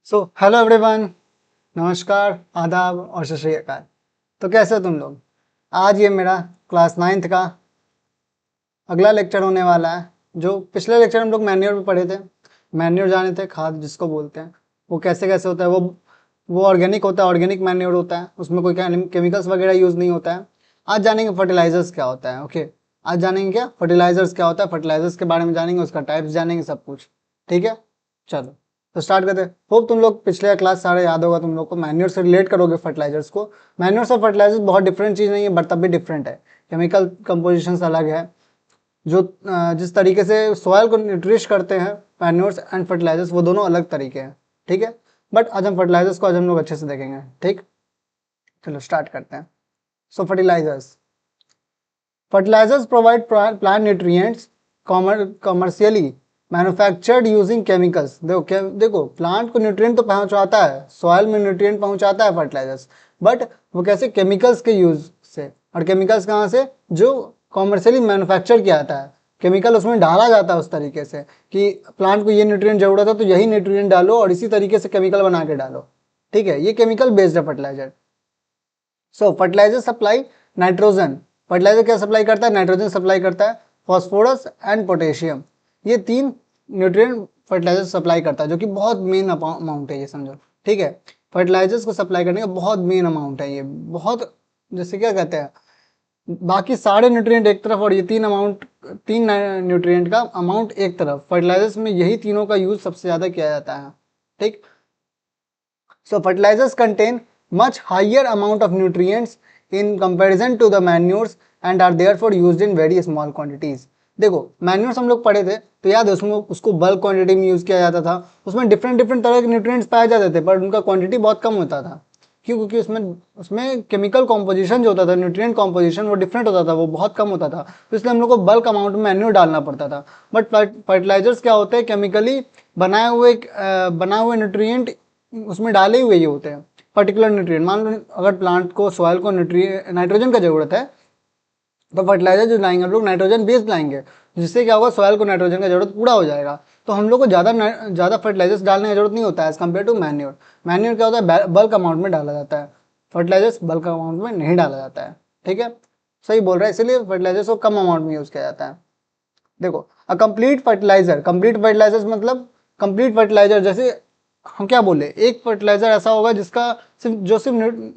Hello everyone, नमस्कार, आदाब और सत श्री अकाल। तो कैसे हो तुम लोग? आज ये मेरा क्लास 9th का अगला लेक्चर होने वाला है। जो पिछले लेक्चर हम लोग मैन्योर में पढ़े थे, मैन्योर जाने थे, खाद जिसको बोलते हैं, वो कैसे कैसे होता है। वो ऑर्गेनिक होता है, ऑर्गेनिक मैन्योर होता है, उसमें कोई केमिकल्स वगैरह यूज़ नहीं होता है। आज जानेंगे फर्टिलाइजर्स क्या होता है। ओके, आज जानेंगे क्या फर्टिलाइजर्स क्या होता है, फर्टिलाइजर्स के बारे में जानेंगे, उसका टाइप्स जानेंगे, सब कुछ। ठीक है, चलो तो स्टार्ट करते हैं। होप तुम लोग पिछले क्लास सारे याद होगा तुम लोग को, मैन्योर से रिलेट करोगे फर्टिलाइजर्स को। मैन्योर और फर्टिलाइजर्स बहुत डिफरेंट चीज़ नहीं है, बट तब भी डिफरेंट है। केमिकल कंपोजिशन अलग है। जो जिस तरीके से सॉइल को न्यूट्रिश करते हैं मैन्योर्स एंड फर्टिलाइजर्स, वो दोनों अलग तरीके हैं। ठीक है, बट आज हम फर्टिलाइजर्स को आज हम लोग अच्छे से देखेंगे। ठीक, चलो स्टार्ट करते हैं। Fertilizers provide plant nutrients commercially manufactured using chemicals. देखो प्लांट को न्यूट्रिएंट तो पहुंचाता है, सॉइल में न्यूट्रिएंट पहुंचाता है फर्टिलाइजर्स, बट वो कैसे? केमिकल्स के यूज से। और केमिकल्स कहाँ से? जो कॉमर्शियली मैन्युफैक्चर किया जाता है, केमिकल उसमें डाला जाता है उस तरीके से कि प्लांट को ये न्यूट्रिएंट जरूरत है तो यही न्यूट्रिएंट डालो और इसी तरीके से केमिकल बना के डालो। ठीक है, ये केमिकल बेस्ड है fertilizer. Fertilizer supply nitrogen. Fertilizer क्या सप्लाई करता है? नाइट्रोजन सप्लाई करता है, फॉस्फोरस एंड पोटेशियम। ये तीन न्यूट्रिएंट फर्टिलाइजर सप्लाई करता है, जो कि बहुत मेन अमाउंट है, ये समझो। ठीक है, फर्टिलाइजर्स को सप्लाई करने का बहुत मेन अमाउंट है ये, बहुत, जैसे क्या कहते हैं, बाकी सारे न्यूट्रिएंट एक तरफ और ये तीन न्यूट्रिएंट का अमाउंट एक तरफ। फर्टिलाइजर्स में यही तीनों का यूज सबसे ज्यादा किया जाता है। ठीक, fertilizers contain much higher amount of nutrients in comparison to the manures and are therefore used in very small quantities. देखो मैन्योर्स हम लोग पढ़े थे तो याद है, उसमें उसको बल्क क्वांटिटी में यूज किया जाता था। उसमें डिफरेंट डिफरेंट तरह के न्यूट्रिएंट्स पाए जाते थे, पर उनका क्वांटिटी बहुत कम होता था। क्यों? क्योंकि उसमें उसमें केमिकल कॉम्पोजिशन जो होता था, न्यूट्रिएंट कॉम्पोजिशन, वो डिफरेंट होता था, वो बहुत कम होता था। तो इसलिए हम लोग को बल्क अमाउंट में मैन्योर डालना पड़ता था। बट फर्टिलाइजर्स क्या होते हैं? केमिकली बनाए हुए न्यूट्रिएंट उसमें डाले हुए ही होते हैं, पर्टिकुलर न्यूट्रिएंट। मान लो अगर प्लांट को, सॉइल को नाइट्रोजन का जरूरत है, तो फर्टिलाइजर जो लाएंगे हम लोग नाइट्रोजन बेस्ड लाएंगे, जिससे क्या होगा? सॉइल को नाइट्रोजन का जरूरत पूरा हो जाएगा। तो हम लोग को ज़्यादा फर्टिलाइजर्स डालने की जरूरत नहीं होता है as compare to manure. Manure क्या होता है? बल्क अमाउंट में डाला जाता है, फर्टिलाइजर्स बल्क अमाउंट में नहीं डाला जाता है। ठीक है, सही बोल रहा है, इसीलिए फर्टिलाइजर्स को कम अमाउंट में यूज किया जाता है। देखो कंप्लीट फर्टिलाइजर मतलब कंप्लीट फर्टिलाइजर, जैसे हम क्या बोले, एक फर्टिलाइजर ऐसा होगा जिसका सिर्फ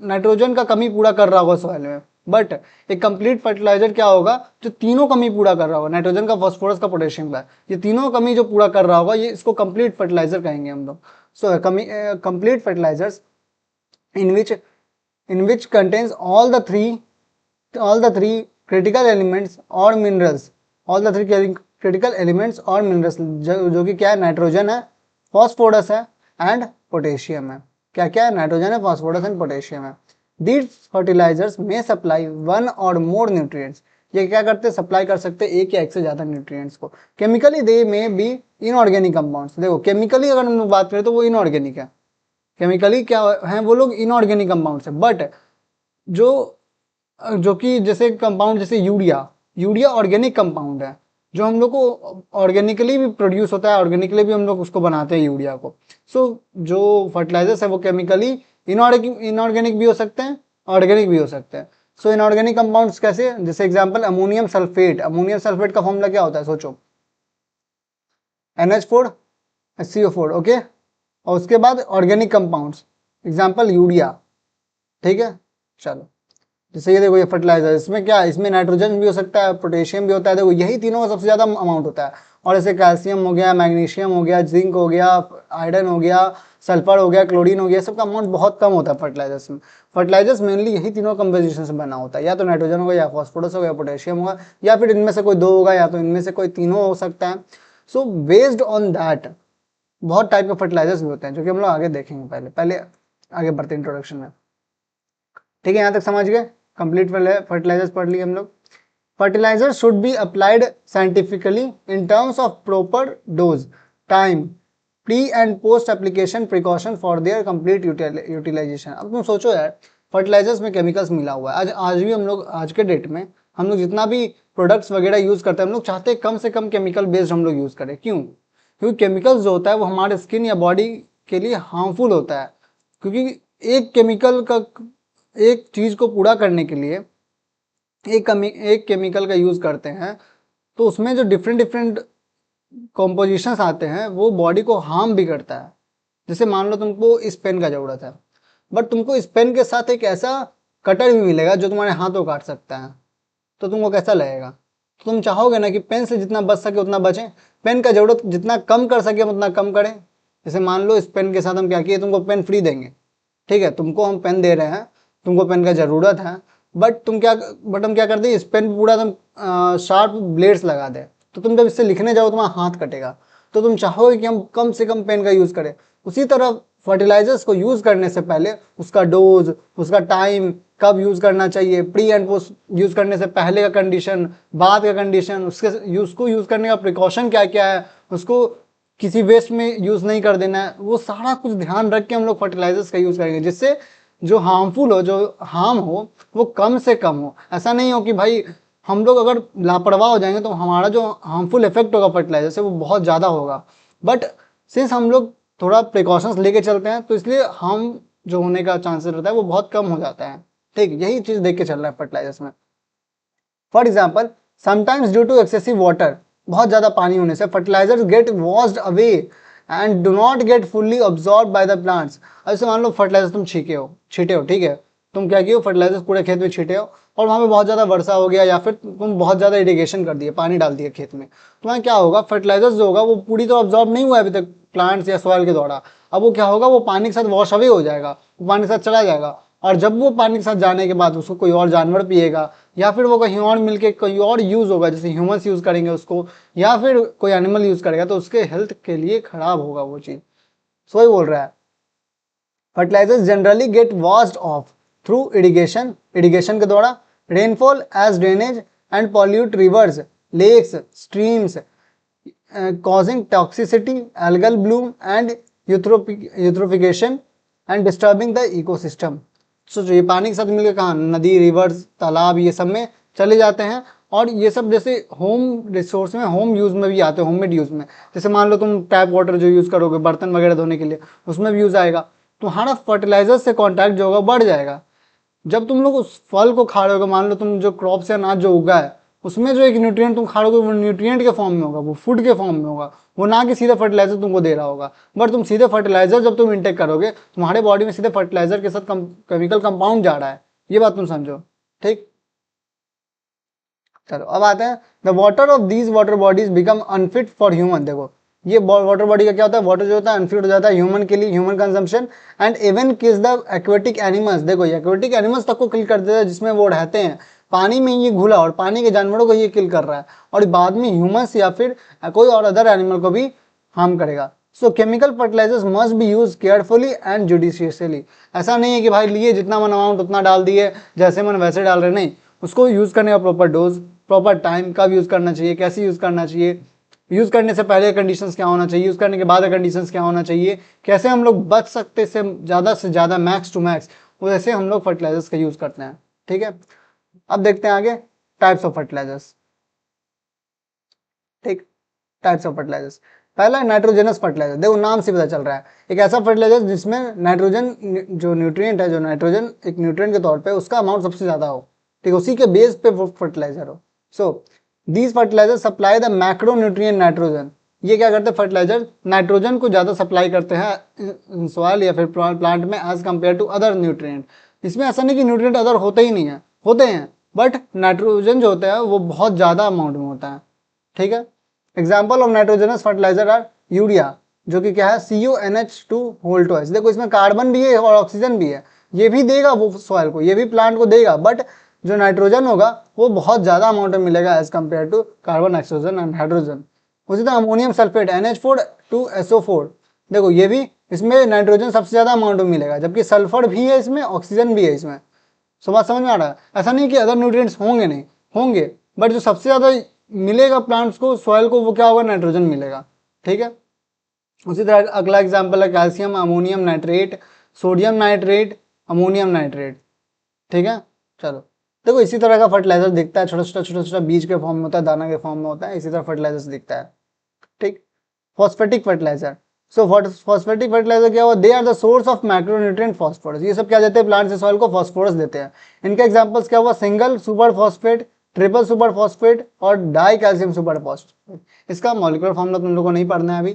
नाइट्रोजन का कमी पूरा कर रहा होगा सॉइल में। बट एक कंप्लीट फर्टिलाइजर क्या होगा? जो तीनों कमी पूरा कर रहा होगा, नाइट्रोजन का, फॉस्फोरस का, पोटेशियम का, ये तीनों कमी जो पूरा कर रहा होगा, ये इसको कंप्लीट फर्टिलाइजर कहेंगे हम लोग। Complete fertilizers in which contains all the three critical elements or minerals, जो कि क्या है? नाइट्रोजन है, फॉस्फोरस है एंड पोटेशियम है। क्या क्या है? नाइट्रोजन है, फॉस्फोरस एंड पोटेशियम है। These fertilizers may supply one or more nutrients. ये क्या करते हैं? सप्लाई कर सकते हैं एक या एक से ज्यादा न्यूट्रिएंट्स को। Chemically they may be inorganic compounds. देखो केमिकली अगर हम लोग बात करें तो वो इनऑर्गेनिक है। केमिकली क्या है? वो लोग इनऑर्गेनिक कंपाउंड्स है। बट जो जो कि जैसे कंपाउंड, जैसे यूरिया ऑर्गेनिक कंपाउंड है, जो हम लोग को ऑर्गेनिकली भी प्रोड्यूस होता है, ऑर्गेनिकली भी हम लोग उसको बनाते हैं यूरिया को। जो फर्टिलाइजर्स है वो केमिकली इनऑर्गेनिक भी हो सकते हैं, ऑर्गेनिक भी हो सकते हैं। इनऑर्गेनिक कंपाउंड्स कैसे? जैसे एग्जांपल अमोनियम सल्फेट का फॉर्मूला क्या होता है? सोचो, NH4 CO4। ओके, और उसके बाद ऑर्गेनिक कंपाउंड्स, एग्जांपल यूरिया। ठीक है, चलो जैसे ये देखो, ये फर्टिलाइजर, इसमें क्या है? इसमें नाइट्रोजन भी हो सकता है, पोटेशियम भी होता है। देखो यही तीनों का सबसे ज्यादा अमाउंट होता है। और जैसे कैल्शियम हो गया, मैग्नीशियम हो गया, जिंक हो गया, आयरन हो गया, सल्फर हो गया, क्लोरीन हो गया, सबका अमाउंट बहुत कम होता है फर्टिलाइजर्स में। फर्टिलाइजर्स मेनली यही तीनों कंपोजिशन से बना होता है, या तो नाइट्रोजन होगा, या फॉस्फोरस होगा, या पोटेशियम होगा, या फिर इनमें से कोई दो होगा, या तो इनमें से कोई तीनों हो सकता है। बेस्ड ऑन दैट बहुत टाइप के फर्टिलाइजर्स भी होते हैं, जो कि हम लोग आगे देखेंगे। पहले आगे बढ़ते इंट्रोडक्शन में। ठीक है, यहाँ तक समझ गए? कंप्लीट फर्टिलाइजर्स पढ़ लिए हम लोग। Fertilizer should be applied scientifically in terms of proper dose, time, pre and post application precaution for their complete utilization. अब तुम सोचो यार, फर्टिलाइजर्स में केमिकल्स मिला हुआ है। आज भी हम लोग, आज के डेट में हम लोग जितना भी प्रोडक्ट्स वगैरह यूज करते हैं, हम लोग चाहते हैं कम से कम केमिकल बेस्ड हम लोग यूज करें। क्यों? क्योंकि केमिकल्स जो होता है वो हमारे स्किन या बॉडी के लिए हार्मफुल होता है, क्योंकि एक केमिकल का, एक चीज़ को पूरा करने के लिए एक केमिकल का यूज़ करते हैं, तो उसमें जो डिफरेंट डिफरेंट कॉम्पोजिशंस आते हैं वो बॉडी को हार्म भी करता है। जैसे मान लो तुमको इस पेन का ज़रूरत है, बट तुमको इस पेन के साथ एक ऐसा कटर भी मिलेगा जो तुम्हारे हाथ को काट सकता है, तो तुमको कैसा लगेगा? तो तुम चाहोगे ना कि पेन से जितना बच सके उतना बचें, पेन का ज़रूरत जितना कम कर सके हम उतना कम करें। जैसे मान लो इस पेन के साथ हम क्या किए, तुमको पेन फ्री देंगे, ठीक है, तुमको हम पेन दे रहे हैं, तुमको पेन का ज़रूरत है, बट हम क्या करते हैं, इस पेन पर पूरा तुम शार्प ब्लेड्स लगा दे, तो तुम जब इससे लिखने जाओ तुम्हारा हाथ कटेगा। तो तुम चाहोगे कि हम कम से कम पेन का यूज़ करें। उसी तरह फर्टिलाइजर्स को यूज़ करने से पहले उसका डोज, उसका टाइम, कब यूज़ करना चाहिए, प्री एंड पोस्ट यूज़ करने से पहले का कंडीशन, बाद का कंडीशन, उसको यूज़ करने का प्रिकॉशन क्या क्या है, उसको किसी वेस्ट में यूज़ नहीं कर देना है, वो सारा कुछ ध्यान रख के हम लोग फर्टिलाइजर्स का यूज़ करेंगे, जिससे जो हार्मफुल हो, जो हार्म हो, वो कम से कम हो। ऐसा नहीं हो कि भाई हम लोग अगर लापरवाह हो जाएंगे तो हमारा जो हार्मफुल इफेक्ट होगा फर्टिलाइजर से वो बहुत ज़्यादा होगा। बट सिंस हम लोग थोड़ा प्रिकॉशंस लेके चलते हैं, तो इसलिए हम जो होने का चांसेस रहता है वो बहुत कम हो जाता है। ठीक, यही चीज़ देख के चल रहा है फर्टिलाइजर्स में। For example, sometimes due to excessive water, बहुत ज़्यादा पानी होने से fertilizers get washed away and do not get fully absorb by the plants. ऐसे मान लो फर्टिलाइजर तुम छीटे हो, ठीक है, तुम क्या किए, फर्टिलाइजर्स पूरे खेत में छीटे हो, और वहाँ पे बहुत ज़्यादा वर्षा हो गया या फिर तुम बहुत ज़्यादा इरिगेशन कर दिए, पानी डाल दिया खेत में, तो वहाँ क्या होगा, फर्टिलाइजर्स जो होगा वो पूरी तो ऑब्जॉर्ब नहीं हुआ है अभी तक प्लांट्स या सॉइल के द्वारा। अब वो क्या होगा, वो पानी के साथ वॉश अवे हो जाएगा, वो पानी के साथ चला जाएगा, और जब वो पानी के साथ जाने के बाद उसको कोई और जानवर पिएगा, या फिर वो कहीं और मिलके कहीं और यूज़ होगा, जैसे ह्यूमंस यूज़ करेंगे उसको, या फिर कोई एनिमल यूज़ करेगा, तो उसके हेल्थ के लिए खराब होगा वो चीज़। सो ही बोल रहा है, fertilizers generally get washed off through irrigation के द्वारा, rainfall as drainage and pollute rivers, lakes, streams, causing toxicity, algal bloom and eutrophication and disturbing the ecosystem। So ये पानी के साथ मिलकर कहाँ, नदी, रिवर्स, तालाब, ये सब में चले जाते हैं, और ये सब जैसे होम रिसोर्स में, होम यूज़ में भी आते हैं, होममेड यूज़ में। जैसे मान लो तुम टैप वाटर जो यूज़ करोगे बर्तन वगैरह धोने के लिए, उसमें भी यूज़ आएगा, तुम्हारा फर्टिलाइजर से कॉन्टैक्ट जो होगा बढ़ जाएगा। जब तुम लोग उस फल को खा रहे हो, मान लो तुम जो क्रॉप से अनाज जो उगा है, उसमें जो एक न्यूट्रिएंट तुम खा रहे हो वो न्यूट्रिएंट के फॉर्म में होगा, वो फूड के फॉर्म में होगा, वो ना कि सीधे फर्टिलाइजर तुमको दे रहा होगा। बट तुम सीधे फर्टिलाइजर जब तुम इंटेक करोगे, तुम्हारे बॉडी में सीधे फर्टिलाइजर के साथ केमिकल कंपाउंड जा रहा है, ये बात तुम समझो। ठीक, चलो अब आते हैं, the water of these water bodies become unfit for human. देखो ये वाटर बॉडी का क्या होता है, वाटर जो होता है अनफिट हो जाता है ह्यूमन के लिए, ह्यूमन कंजम्पशन, एंड इवन किस द एक्वेटिक एनिमल्स। देखो ये एक्वेटिक एनिमल्स तक को किल कर देता है, जिसमें वो रहते हैं पानी में, ये घुला और पानी के जानवरों को ये किल कर रहा है, और बाद में ह्यूमंस या फिर कोई और अदर एनिमल को भी हार्म करेगा। So chemical fertilizers must be use carefully and judiciously. ऐसा नहीं है कि भाई लिए जितना मन अमाउंट उतना डाल दिए, जैसे मन वैसे डाल रहे, नहीं, उसको यूज़ करने का प्रॉपर डोज, प्रॉपर टाइम, कब यूज़ करना चाहिए, कैसे यूज़ करना चाहिए, यूज़ करने से पहले कंडीशंस क्या होना चाहिए, यूज़ करने के बाद कंडीशंस क्या होना चाहिए, कैसे हम लोग बच सकते से ज़्यादा मैक्स टू मैक्स, वैसे हम लोग फर्टिलाइजर्स का यूज़ करते हैं। ठीक है, अब देखते हैं आगे टाइप्स ऑफ फर्टिलाइजर्स। ठीक, टाइप्स ऑफ फर्टिलाइजर्स, पहला नाइट्रोजनस फर्टिलाइजर। देखो नाम से पता चल रहा है, एक ऐसा फर्टिलाइजर जिसमें नाइट्रोजन जो न्यूट्रिएंट है, जो नाइट्रोजन एक न्यूट्रिएंट के तौर पे उसका अमाउंट सबसे ज़्यादा हो, ठीक है, उसी के बेस पे वो फर्टिलाइजर हो। So these fertilizer supply the macro nutrient nitrogen. ये क्या करते हैं, फर्टिलाइजर नाइट्रोजन को ज़्यादा सप्लाई करते हैं सॉइल या फिर प्लांट में as compare to other nutrient. इसमें ऐसा नहीं कि न्यूट्रिएंट अदर होते ही नहीं है, होते हैं, बट नाइट्रोजन जो होता है वो बहुत ज़्यादा अमाउंट में होता है। ठीक है, example of nitrogenous fertilizer are urea, जो कि क्या है CuNH2 होल ट्वाइस। देखो इसमें कार्बन भी है और ऑक्सीजन भी है, ये भी देगा वो सॉइल को, ये भी प्लांट को देगा, बट जो नाइट्रोजन होगा वो बहुत ज़्यादा अमाउंट में मिलेगा as compare to carbon, oxygen and hydrogen. उसी तरह अमोनियम सल्फेट NH4 देखो ये भी, इसमें नाइट्रोजन सबसे ज़्यादा अमाउंट में मिलेगा, जबकि सल्फर भी है इसमें, ऑक्सीजन भी है इसमें। बात समझ में आ रहा है, ऐसा नहीं कि अदर न्यूट्रिएंट्स होंगे नहीं, होंगे, बट जो सबसे ज़्यादा मिलेगा प्लांट्स को, सॉइल को, वो क्या होगा, नाइट्रोजन मिलेगा। ठीक है, उसी तरह अगला एग्जांपल है calcium ammonium nitrate, sodium nitrate, ammonium nitrate. ठीक है, चलो देखो इसी तरह का फर्टिलाइजर दिखता है, छोटा छोटा बीज के फॉर्म में होता है, दाना के फॉर्म में होता है, इसी तरह फर्टिलाइजर दिखता है। ठीक, phosphatic fertilizer, so phosphatic fertilizer क्या हुआ, they are the source of macronutrient phosphorus. ये सब क्या देते हैं, प्लांट से सॉइल को फास्फोरस देते हैं। इनके एग्जांपल्स क्या हुआ, single super phosphate, triple super phosphate और डाई कैल्शियम सुपर फॉस्फेट। इसका मॉलिक्यूलर फॉर्मूला तुम लोग को नहीं पढ़ना है अभी,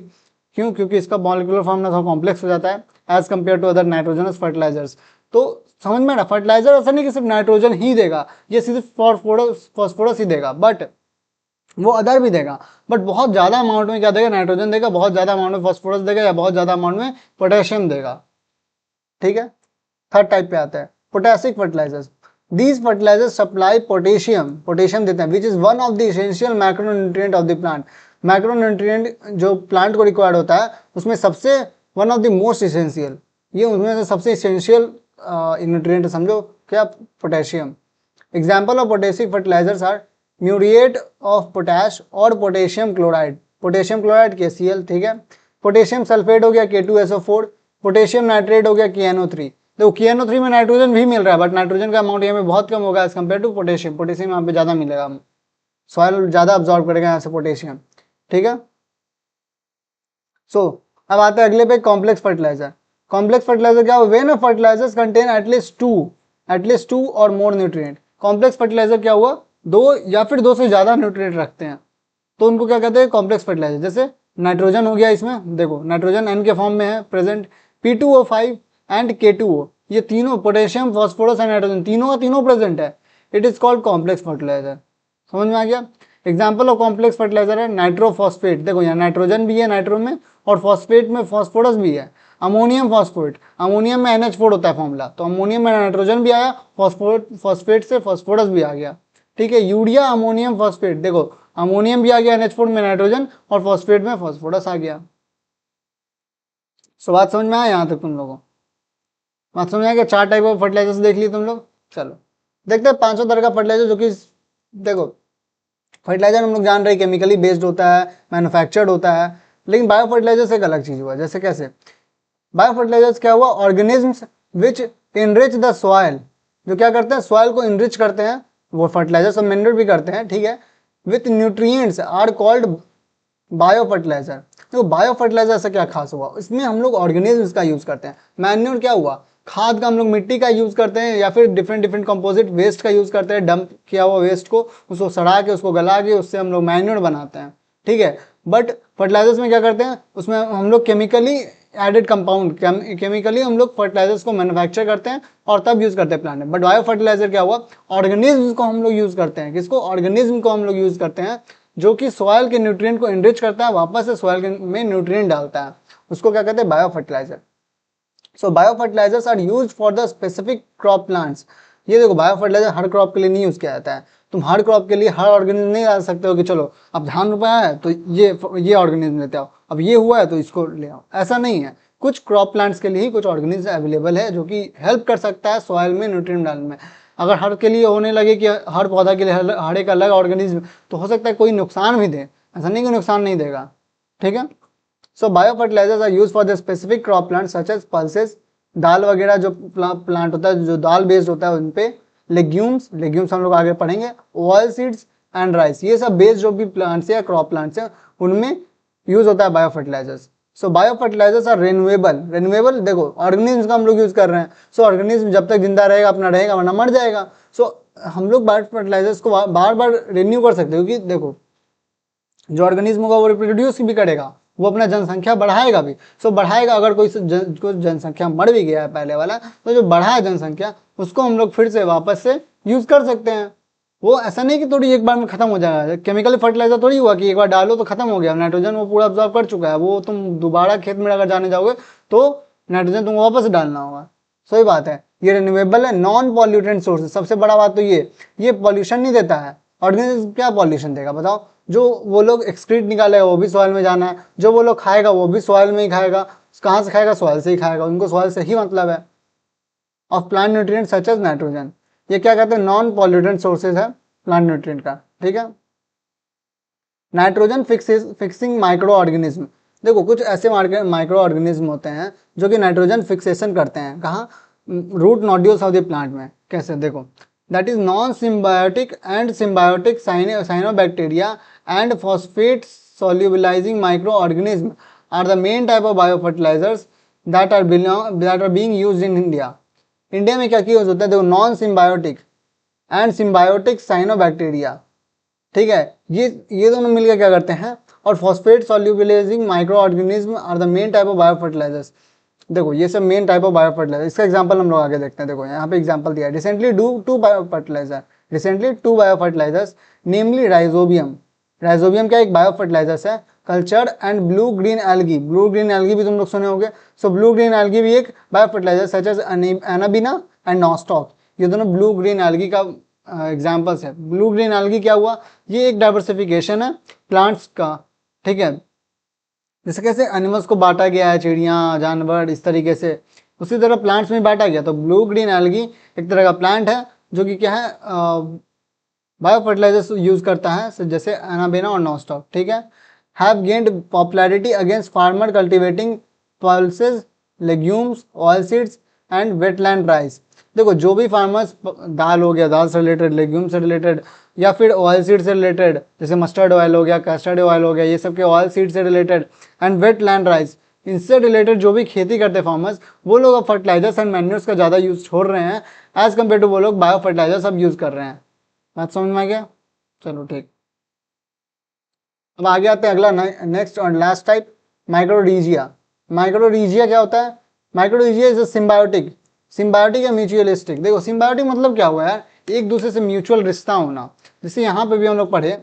क्यों, क्योंकि इसका मॉलिक्यूलर फॉर्मूला थोड़ा कॉम्प्लेक्स हो जाता है as compare to other nitrogenous fertilizers. तो समझ में ना, फर्टिलाइजर ऐसा नहीं कि सिर्फ नाइट्रोजन ही देगा, ये सिर्फ फॉस्फोरस ही देगा, बट वो अदर भी देगा, बट बहुत ज़्यादा अमाउंट में क्या देगा, नाइट्रोजन देगा, बहुत ज़्यादा अमाउंट में फॉस्फोरस देगा, या बहुत ज़्यादा अमाउंट में पोटेशियम देगा। ठीक है, थर्ड टाइप पे आता है potassic fertilizers. These fertilizers supply potassium, potassium देते हैं, which is one of the essential macronutrient of the plant. Macronutrient जो प्लांट को रिक्वायर्ड होता है उसमें सबसे one of the most essential, ये उनमें से सबसे इसेंशियल न्यूट्रिएंट समझो क्या, potassium. Example of potassic fertilizers are muriate of potash और potassium chloride, potassium chloride KCl, ठीक है। पोटेशियम सल्फेट हो गया K2SO4, पोटेशियम नाइट्रेट हो गया KNO3। देखो KNO3 में नाइट्रोजन भी मिल रहा है, बट नाइट्रोजन का अमाउंट यहाँ में बहुत कम होगा as compare to potassium, potassium यहाँ पे ज़्यादा मिलेगा, सॉइल ज़्यादा अब्जॉर्ब करेगा यहाँ से पोटेशियम, ठीक है। सो अब आता है अगले पे, कॉम्प्लेक्स फर्टिलाइजर। कॉम्प्लेक्स फर्टिलाइजर क्या, when a fertilizers contain at least two और मोर न्यूट्रिएंट। कॉम्प्लेक्स फर्टिलाइजर क्या हुआ, दो या फिर दो से ज़्यादा न्यूट्रिएंट रखते हैं, तो उनको क्या कहते हैं, कॉम्प्लेक्स फर्टिलाइजर। जैसे नाइट्रोजन हो गया, इसमें देखो नाइट्रोजन N के फॉर्म में है प्रेजेंट, P2O5 एंड K2O, ये तीनों पोटेशियम फॉस्फोरस एंड नाइट्रोजन तीनों प्रेजेंट है, it is called complex fertilizer. समझ में आ गया। एग्जाम्पल ऑफ कॉम्प्लेक्स फर्टिलाइजर है नाइट्रोफॉस्फेट, देखो यहाँ नाइट्रोजन भी है नाइट्रो में, और फॉस्फेट में फॉस्फोरस भी है। अमोनियम फॉस्फेट, अमोनियम में NH4 होता है फॉर्मूला, तो अमोनियम में नाइट्रोजन भी आया, फॉस्फेट से फॉस्फोरस भी आ गया, ठीक है। यूरिया अमोनियम फॉस्फेट, देखो अमोनियम भी आ गया NH4 में नाइट्रोजन, और फॉस्फेट में फॉस्फोरस आ गया। सो बात समझ में आया यहाँ तक तुम लोगों को, बात समझ में आ गया। 4 टाइप ऑफ फर्टिलाइजर्स देख लिए तुम लोग। चलो देखते हैं 500 तरह का फर्टिलाइजर, जो कि देखो फर्टिलाइजर हम लोग जान रहे हैं केमिकली बेस्ड होता है, मैन्युफैक्चर्ड होता है, लेकिन बायो फर्टिलाइजर से एक अलग चीज हुआ। जैसे कैसे, बायो फर्टिलाइजर्स क्या हुआ, organisms which enrich the soil, जो क्या करते हैं, सॉइल को इनरिच करते हैं, वो फर्टिलाइजर सब मिनरल भी करते हैं, ठीक है, with nutrients are called bio fertilizer. तो बायो फर्टिलाइजर से क्या खास हुआ, इसमें हम लोग ऑर्गेनिज्म्स का यूज करते हैं। मैन्योर क्या हुआ, खाद का हम लोग मिट्टी का यूज करते हैं, या फिर डिफरेंट कंपोजिट वेस्ट का यूज करते हैं, डंप किया हुआ वेस्ट को उसको सड़ा के उसको गला के उससे हम लोग मैन्योर बनाते हैं, ठीक है। बट फर्टिलाइजर्स में क्या करते हैं, उसमें हम लोग केमिकली एडेड कंपाउंड, केमिकली हम लोग फर्टिलाइजर्स को मैन्युफैक्चर करते हैं और तब यूज करते हैं प्लांट में। बट बायो फर्टिलाइजर क्या हुआ, ऑर्गेनिज्म को हम लोग यूज करते हैं, किसको, ऑर्गेनिज्म को हम लोग यूज करते हैं, जो कि सॉइल के न्यूट्रिएंट को एनरिच करता है, वापस से सॉइल में न्यूट्रिएंट डालता है, उसको क्या कहते हैं, bio fertilizer. So bio fertilizers are use for the specific crop plants. ये देखो बायो फर्टिलाइजर हर क्रॉप के लिए नहीं यूज किया जाता है, तुम हर क्रॉप के लिए हर ऑर्गेनिज्म नहीं डाल सकते हो कि चलो अब धान रोपाया है तो ये ऑर्गेनिज्म लेते आओ, अब ये हुआ है तो इसको ले आओ, ऐसा नहीं है। कुछ क्रॉप प्लांट्स के लिए ही कुछ ऑर्गेनिज्म अवेलेबल है जो कि हेल्प कर सकता है सॉइल में न्यूट्रिएंट डालने में। अगर हर के लिए होने लगे कि हर पौधा के लिए हर एक अलग ऑर्गेनिज्म, तो हो सकता है कोई नुकसान भी दे, ऐसा नहीं कि नुकसान नहीं देगा, ठीक है। So bio fertilizers are use for the specific crop plants such as pulses, दाल वगैरह जो प्लांट होता है, जो दाल बेस्ड होता है उन पे, लेग्यूम्स हम लोग आगे पढ़ेंगे, ऑयल सीड्स एंड राइस, ये सब बेस्ड जो भी प्लांट्स या क्रॉप प्लांट्स हैं उनमें यूज होता है bio fertilizers. So bio fertilizers are renewable, देखो ऑर्गेनिज्म का हम लोग यूज कर रहे हैं, सो ऑर्गेनिज्म जब तक जिंदा रहेगा अपना रहेगा, वरना मर जाएगा। सो हम लोग बायो फर्टिलाइजर्स को बार बार रिन्यू कर सकते हो, क्योंकि देखो जो ऑर्गेनिज्म होगा वो रिप्रोड्यूस भी करेगा, वो अपना जनसंख्या बढ़ाएगा भी। सो बढ़ाएगा, अगर कोई जनसंख्या मर भी गया है पहले वाला, तो जो बढ़ा है जनसंख्या उसको हम लोग फिर से वापस से यूज कर सकते हैं। वो ऐसा नहीं कि थोड़ी एक बार में खत्म हो जाएगा, केमिकल फर्टिलाइजर थोड़ी हुआ कि एक बार डालो तो खत्म हो गया, नाइट्रोजन वो पूरा अब्जॉर्ब कर चुका है, वो तुम दोबारा खेत में अगर जाने जाओगे तो नाइट्रोजन तुमको वापस डालना होगा। सही बात है, ये रिन्यूएबल है, नॉन पॉल्यूटेंट सोर्स, सबसे बड़ा बात तो ये पॉल्यूशन नहीं देता है। ऑर्गेनिज्म क्या पॉल्यूशन देगा बताओ, जो वो लोग एक्सक्रीट निकालेगा वो भी सॉइल में जाना है, जो वो लोग खाएगा वो भी सॉइल में ही खाएगा, कहाँ से खाएगा, सॉइल से ही खाएगा, उनको सॉइल से ही मतलब है। Of plant nutrient such as nitrogen, ये क्या कहते हैं, नॉन पॉल्यूटेंट सोर्सेज है प्लांट न्यूट्रिएंट का, ठीक है। नाइट्रोजन फिक्सिंग माइक्रो ऑर्गेनिज्म, देखो कुछ ऐसे माइक्रो ऑर्गेनिज्म होते हैं जो कि नाइट्रोजन फिक्सेशन करते हैं, कहाँ, root nodules of the plant में। कैसे, देखो that is non symbiotic and symbiotic cyanobacteria and phosphate solubilizing micro organism are the main type of bio fertilizers that are being used in India. India में क्या use होता है, देखो non symbiotic and symbiotic cyanobacteria, ठीक है, ये दोनों मिलकर क्या करते हैं, और phosphate solubilizing micro organism are the main type of bio fertilizers. देखो ये सब main type of bio fertilizer, इसका एग्जांपल हम लोग आगे देखते हैं। देखो यहाँ पे एग्जांपल दिया है, recently two bio fertilizers namely rhizobium. Rhizobium क्या एक बायो फर्टिलाइजर्स है, cultured and blue green algae. Blue green algae भी तुम लोग सुने होंगे। सो ब्लू ग्रीन एल्गी भी एक bio fertilizer such as anabaena and nostoc, ये दोनों ब्लू ग्रीन एल्गी का एग्जाम्पल्स है। ब्लू ग्रीन एल्गी क्या हुआ, ये एक डाइवर्सिफिकेशन है प्लांट्स का, ठीक है, जैसे कैसे एनिमल्स को बांटा गया है, चिड़िया जानवर इस तरीके से, उसी तरह प्लांट्स में बांटा गया। तो ब्लू ग्रीन एल्गी एक तरह का प्लांट है जो कि क्या है, बायो फर्टिलाइजर्स यूज करता है जैसे एनाबेना और नॉस्टॉक, ठीक है। Have gained popularity against farmer cultivating pulses, legumes, oil seeds and wetland rice. देखो जो भी फार्मर्स, दाल हो गया, दाल से रिलेटेड, लेग्यूम से रिलेटेड, या फिर ऑयल सीड से रिलेटेड, जैसे मस्टर्ड ऑयल हो गया, कस्टर्ड ऑयल हो गया, ये सब के ऑयल सीड से रिलेटेड, एंड वेटलैंड राइस, इनसे रिलेटेड जो भी खेती करते फार्मर्स, वो लोग अब फर्टिलाइजर्स एंड मैन्यूर्स का ज़्यादा यूज छोड़ रहे हैं एज कम्पेयर टू वो लोग बायो फर्टिलाइजर्स अब यूज़ कर रहे हैं। बात समझ में आ गया, चलो ठीक। अब आगे आते हैं अगला नेक्स्ट और लास्ट टाइप, माइक्रोरीजिया। माइक्रोरीजिया क्या होता है, mycorrhizae is a symbiotic, symbiotic या म्यूचुअलिस्टिक। देखो सिम्बायोटिक मतलब क्या हुआ यार, एक दूसरे से म्यूचुअल रिश्ता होना। जैसे यहाँ पे भी हम लोग पढ़े,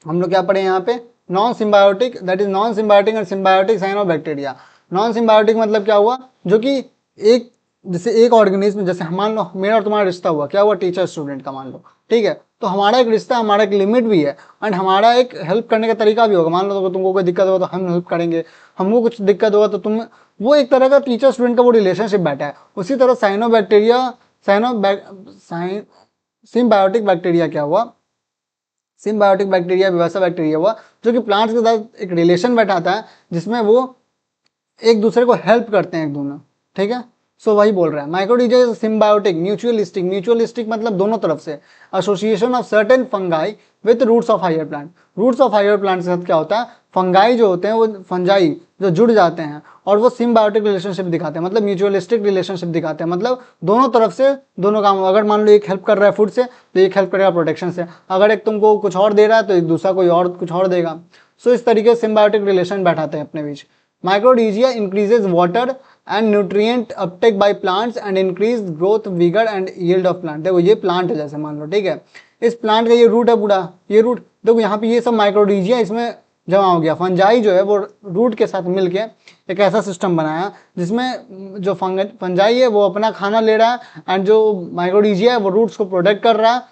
हम लोग क्या पढ़े यहाँ पे, non symbiotic, that is non symbiotic and symbiotic cyanobacteria. Non symbiotic मतलब क्या हुआ, जो कि एक, जैसे एक ऑर्गेनिज्म, जैसे मान लो मेरा और तुम्हारा रिश्ता हुआ, क्या हुआ, टीचर स्टूडेंट का मान लो, ठीक है, तो हमारा एक रिश्ता, हमारा एक लिमिट भी है, एंड हमारा एक हेल्प करने का तरीका भी होगा। मान लो तो तुमको कोई दिक्कत होगा तो हम हेल्प करेंगे, हमको कुछ दिक्कत होगा तो तुम, वो एक तरह का टीचर स्टूडेंट का वो रिलेशनशिप बैठा है। उसी तरह सिम्बायोटिक बैक्टीरिया क्या हुआ, सिम्बायोटिक बैक्टीरिया वैसा बैक्टीरिया हुआ जो कि प्लांट्स के साथ एक रिलेशन बैठाता है, जिसमें वो एक दूसरे को हेल्प करते हैं एक दोनों, ठीक है। सो वही बोल रहा है, mycorrhizae is symbiotic mutualistic, mutualistic मतलब दोनों तरफ से, association of certain fungi with roots of higher plant. Roots of higher plant के साथ क्या होता है, फंगाई जो होते हैं, वो फंजाई जो जुड़ जाते हैं और वो सिम्बायोटिक रिलेशनशिप दिखाते हैं, मतलब म्यूचुअलिस्टिक रिलेशनशिप दिखाते हैं, मतलब दोनों तरफ से दोनों काम। अगर मान लो एक हेल्प कर रहा है फूड से, तो एक हेल्प करेगा प्रोटेक्शन से, अगर एक तुमको कुछ और दे रहा है तो एक दूसरा कोई और कुछ और देगा। सो इस तरीके से सिम्बायोटिक रिलेशन बैठाते हैं अपने बीच। Mycorrhiza increases water and nutrient uptake by plants and increase growth vigour and yield of plant. देखो ये प्लांट है जैसे मान लो, ठीक है, इस प्लांट का ये रूट है पूरा, ये रूट देखो यहाँ पे ये सब माइक्रोरीजिया इसमें जमा हो गया। फंजाई जो है वो रूट के साथ मिलके एक ऐसा सिस्टम बनाया जिसमें जो फंजाई है वो अपना खाना ले रहा है, एंड जो माइक्रोरीजिया है वो रूट्स को प्रोटेक्ट कर रहा है,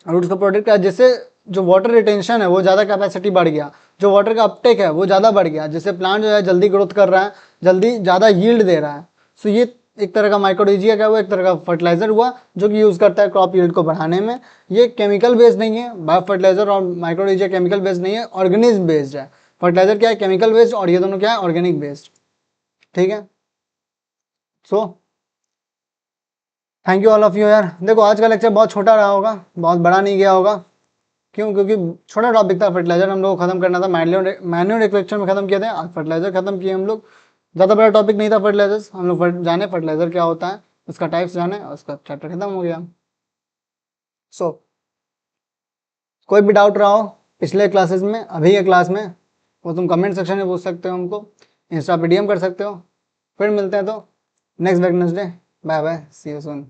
रूट्स को प्रोटेक्ट कर, जिससे जो वाटर रिटेंशन है वो ज़्यादा कैपेसिटी बढ़ गया, जो वाटर का अपटेक है वो ज़्यादा बढ़ गया, जिससे प्लांट जो है जल्दी ग्रोथ कर रहा है, जल्दी ज़्यादा यील्ड दे रहा है। सो ये एक तरह का माइक्रोरीजिया क्या हुआ, एक तरह का फर्टिलाइजर हुआ जो कि यूज़ करता है क्रॉप यील्ड को बढ़ाने में। ये केमिकल बेस्ड नहीं है, बायो फर्टिलाइजर और माइक्रोरीजिया केमिकल बेस्ड नहीं है, ऑर्गेनिज्म बेस्ड है। फर्टिलाइजर क्या है, केमिकल बेस्ड, और ये दोनों क्या है, ऑर्गेनिक बेस्ड, ठीक है। So thank you all of you यार। देखो आज का लेक्चर बहुत छोटा रहा होगा, बहुत बड़ा नहीं गया होगा, क्यों, क्योंकि छोटा टॉपिक था। फर्टिलाइजर हम लोग को खत्म करना था, मैन्योर एक लेक्चर में खत्म किए थे, आज फर्टिलाइजर खत्म किए हम लोग। ज़्यादा बड़ा टॉपिक नहीं था फर्टिलाइजर्स, हम लोग जाने फर्टिलाइजर क्या होता है, उसका टाइप्स जाने, और उसका चैप्टर खत्म हो गया। सो कोई भी डाउट रहा हो पिछले क्लासेस में, अभी के क्लास में, वो तुम कमेंट सेक्शन में पूछ सकते हो, हमको इंस्टा पे DM कर सकते हो। फिर मिलते हैं तो next Wednesday. Bye bye, see you soon.